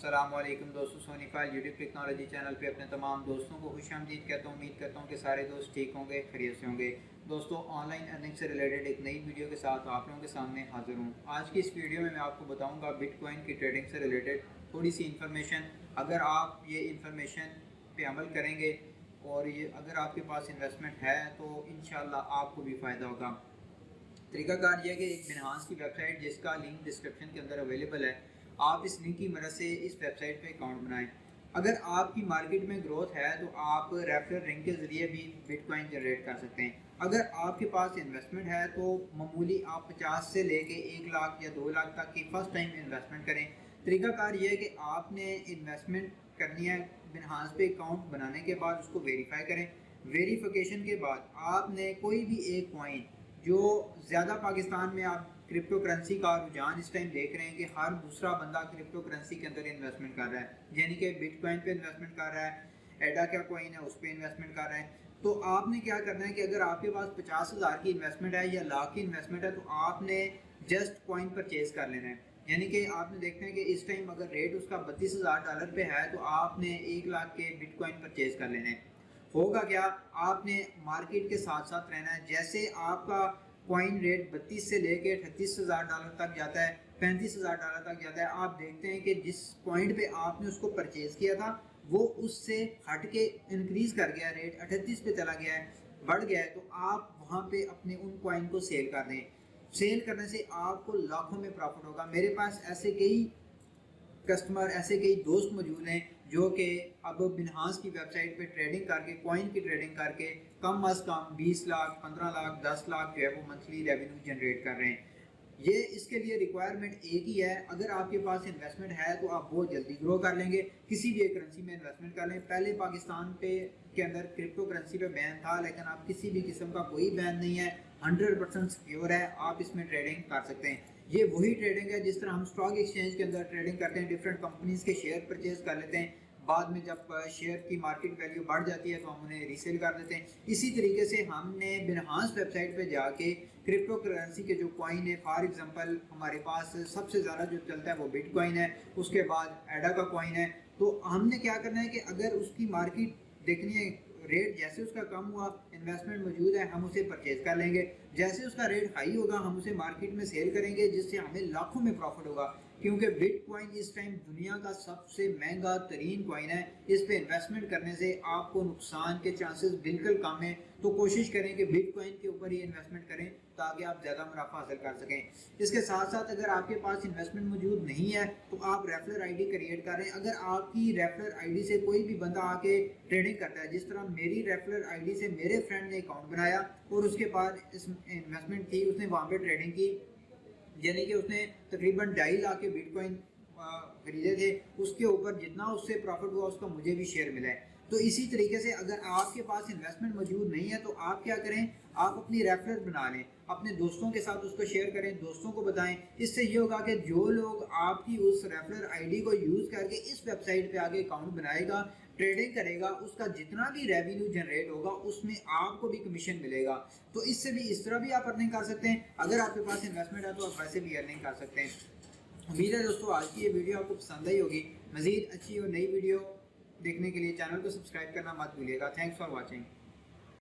अस्सलामुअलैकुम दोस्तों, सोनीफाइल YouTube technology channel पे अपने तमाम दोस्तों को खुशामदीद कहता हूँ। उम्मीद करता हूँ कि सारे दोस्त ठीक होंगे, खैरियत से होंगे। दोस्तों, ऑनलाइन अर्निंग से रिलेटेड एक नई वीडियो के साथ आप लोगों के सामने हाजिर हूँ। आज की इस वीडियो में मैं आपको बताऊँगा बिटकॉइन की ट्रेडिंग से रिलेटेड थोड़ी सी इन्फॉर्मेशन। अगर आप ये इन्फॉर्मेशन पे अमल करेंगे और ये अगर आपके पास इन्वेस्टमेंट है तो इंशाल्लाह आपको भी फ़ायदा होगा। तरीकाकार यह है कि एक बिनहास की वेबसाइट जिसका लिंक डिस्क्रिप्शन के अंदर अवेलेबल है, आप इस लिंक की मदद से इस वेबसाइट पे अकाउंट बनाएं। अगर आपकी मार्केट में ग्रोथ है तो आप रेफरल लिंक के ज़रिए भी बिटकॉइन जनरेट कर सकते हैं। अगर आपके पास इन्वेस्टमेंट है तो मामूली आप 50 से लेके 1 लाख या 2 लाख तक की फ़र्स्ट टाइम इन्वेस्टमेंट करें। तरीकाकार ये है कि आपने इन्वेस्टमेंट करनी है, बिनहास पे अकाउंट बनाने के बाद उसको वेरीफाई करें। वेरीफिकेशन के बाद आपने कोई भी एक कॉइन जो ज़्यादा पाकिस्तान में आप क्रिप्टो करेंसी का रुझान इस टाइम देख रहे हैं कि हर दूसरा बंदा क्रिप्टो करेंसी के अंदर इन्वेस्टमेंट कर रहा है, यानी कि बिटकॉइन पे इन्वेस्टमेंट कर रहा है, एडा क्या कॉइन है उस पर इन्वेस्टमेंट कर रहा है। तो आपने क्या करना है कि अगर आपके पास 50,000 की इन्वेस्टमेंट है या लाख की इन्वेस्टमेंट है तो आपने जस्ट कॉइन परचेज कर लेना है। यानी कि आपने देखना है कि इस टाइम अगर रेट उसका $32,000 पे है तो आपने 1 लाख के बिटकॉइन परचेज कर लेने हैं। होगा क्या, आपने मार्केट के साथ साथ रहना है। जैसे आपका कॉइन रेट 32 से लेके $38,000 तक जाता है, $35,000 तक जाता है, आप देखते हैं कि जिस पॉइंट पे आपने उसको परचेज किया था वो उससे हट के इंक्रीज कर गया, रेट 38 पे चला गया है, बढ़ गया है, तो आप वहाँ पे अपने उन कॉइन को सेल कर दें। सेल करने से आपको लाखों में प्रॉफिट होगा। मेरे पास ऐसे कई कस्टमर, ऐसे कई दोस्त मौजूद हैं जो कि अब बिनहास की वेबसाइट पे ट्रेडिंग करके, कॉइन की ट्रेडिंग करके कम अज़ कम 20 लाख, 15 लाख, 10 लाख जो है वो मंथली रेवेन्यू जनरेट कर रहे हैं। ये इसके लिए रिक्वायरमेंट एक ही है, अगर आपके पास इन्वेस्टमेंट है तो आप बहुत जल्दी ग्रो कर लेंगे। किसी भी एक करेंसी में इन्वेस्टमेंट कर लें। पहले पाकिस्तान पे के अंदर क्रिप्टो करेंसी पे बैन था, लेकिन अब किसी भी किस्म का कोई बैन नहीं है, 100% सिक्योर है, आप इसमें ट्रेडिंग कर सकते हैं। ये वही ट्रेडिंग है जिस तरह हम स्टॉक एक्सचेंज के अंदर ट्रेडिंग करते हैं, डिफरेंट कंपनीज के शेयर परचेज कर लेते हैं, बाद में जब शेयर की मार्केट वैल्यू बढ़ जाती है तो हम उन्हें रीसेल कर देते हैं। इसी तरीके से हमने बिनहास वेबसाइट पे जाके क्रिप्टो करेंसी के जो कॉइन है, फॉर एग्जांपल हमारे पास सबसे ज़्यादा जो चलता है वो बिटकॉइन है, उसके बाद एडा का कॉइन है। तो हमने क्या करना है कि अगर उसकी मार्केट देखनी है, रेट जैसे उसका कम हुआ, इन्वेस्टमेंट मौजूद है, हम उसे परचेज कर लेंगे। जैसे उसका रेट हाई होगा हम उसे मार्केट में सेल करेंगे, जिससे हमें लाखों में प्रॉफिट होगा। क्योंकि बिटकॉइन इस टाइम दुनिया का सबसे महंगा तरीन कॉइन है। इस पे इन्वेस्टमेंट करने से आपको नुकसान के चांसेस बिल्कुल कम है। तो कोशिश करें कि बिटकॉइन के ऊपर ही इन्वेस्टमेंट करें ताकि आप ज़्यादा मुनाफा हासिल कर सकें। इसके साथ साथ अगर आपके पास इन्वेस्टमेंट मौजूद नहीं है तो आप रेफरल आईडी क्रिएट करें। अगर आपकी रेफरल आईडी से कोई भी बंदा आके ट्रेडिंग करता है, जिस तरह मेरी रेफरल आईडी से मेरे फ्रेंड ने अकाउंट बनाया और उसके बाद इस इन्वेस्टमेंट की, उसने वहाँ पे ट्रेडिंग की, यानी कि उसने तकरीबन 2.5 लाख के बिटकॉइन खरीदे थे, उसके ऊपर जितना उससे प्रॉफिट हुआ उसका मुझे भी शेयर मिला है। तो इसी तरीके से अगर आपके पास इन्वेस्टमेंट मौजूद नहीं है तो आप क्या करें, आप अपनी रेफरल बना लें, अपने दोस्तों के साथ उसको शेयर करें, दोस्तों को बताएं। इससे ये होगा कि जो लोग आपकी उस रेफरल आईडी को यूज़ करके इस वेबसाइट पे आके अकाउंट बनाएगा, ट्रेडिंग करेगा, उसका जितना भी रेवेन्यू जनरेट होगा उसमें आपको भी कमीशन मिलेगा। तो इससे भी, इस तरह भी आप अर्निंग कर सकते हैं। अगर आपके पास इन्वेस्टमेंट है तो आप वैसे भी अर्निंग कर सकते हैं। उम्मीद है दोस्तों आज की ये वीडियो आपको पसंद आई होगी। मज़ीद अच्छी और नई वीडियो देखने के लिए चैनल को सब्सक्राइब करना मत भूलिएगा। Thanks for watching.